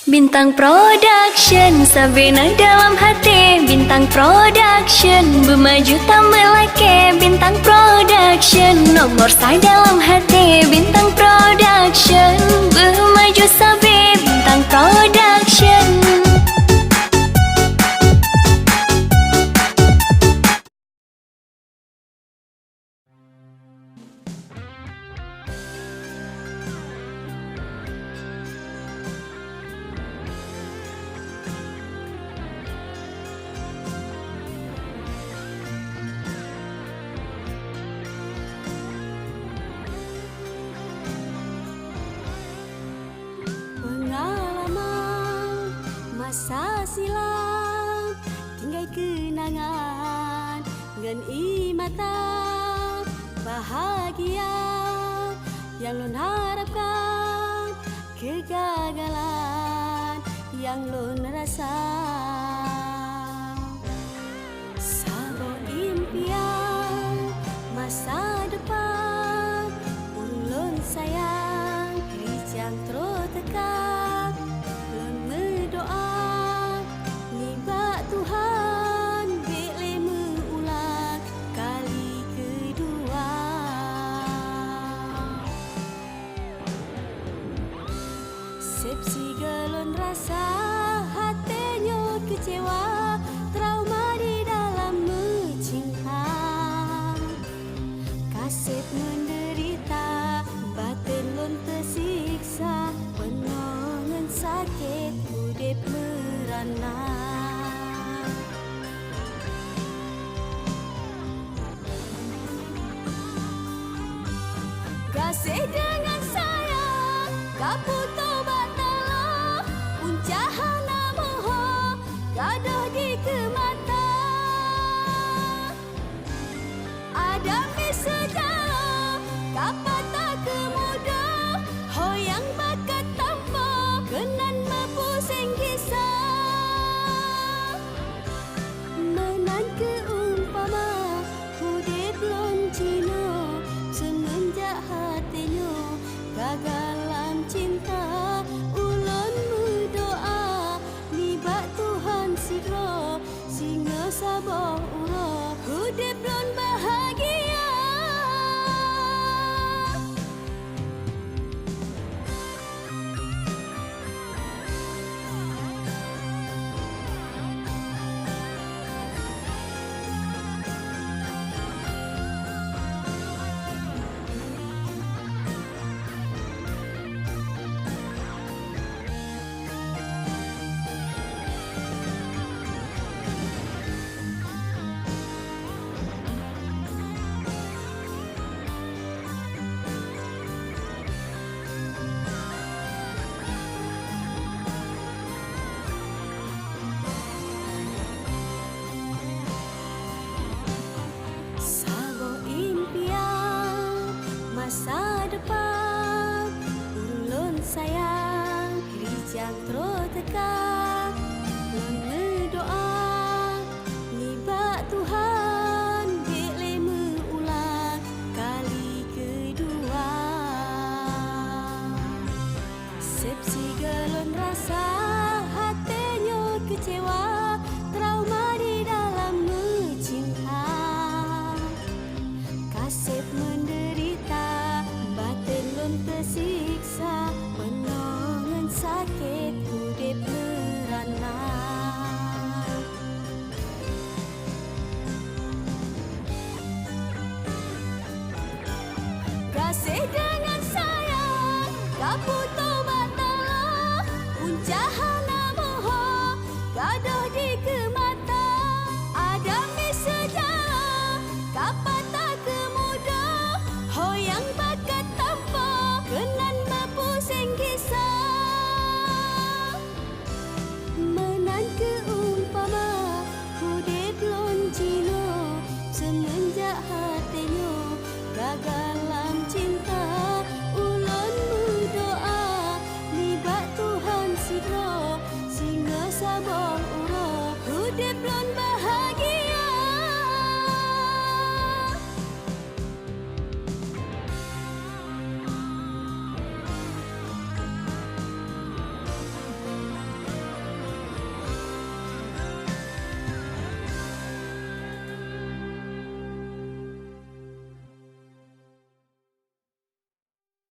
Bintang Production, Sabina dalam hati. Bintang Production, bermaju tak melake. Bintang Production, nomor saya dalam hati. Bintang Production, bermaju sabi. Bintang Production. Masa silam tinggal kenangan ngan mata bahagia yang lon harapkan, kegagalan yang lon rasa. Sabo impian masa depan ulun sayang rijang tertekan. Tuhan boleh mengulang kali kedua. Sepsi gelon rasa hatinya kecewa, trauma di dalam mencinta. Kasih menderita, batin lon tersiksa, penangan sakit udip merana. Kasih dengan sayang, kapu tobat Allah, puncahana moho, gaduh di kemata. Ada misejala, kapat tak kemudah, hoyang bakat tanpa, kenan mepusing kisah. Menan keumpama, hudip lon cino, semenjak hatinya gagalan cinta. Ulun berdoa libat Tuhan sidro, singa sabar ura, hudip lon bahagia. Masa depan ulun sayang rijang tertekan, ulun berdoa libat Tuhan boleh mengulang kali kedua. Sepsi gelon rasa hatinya kecewa, trauma di dalam mencinta. Kasih menderita, tersiksa, penangan sakit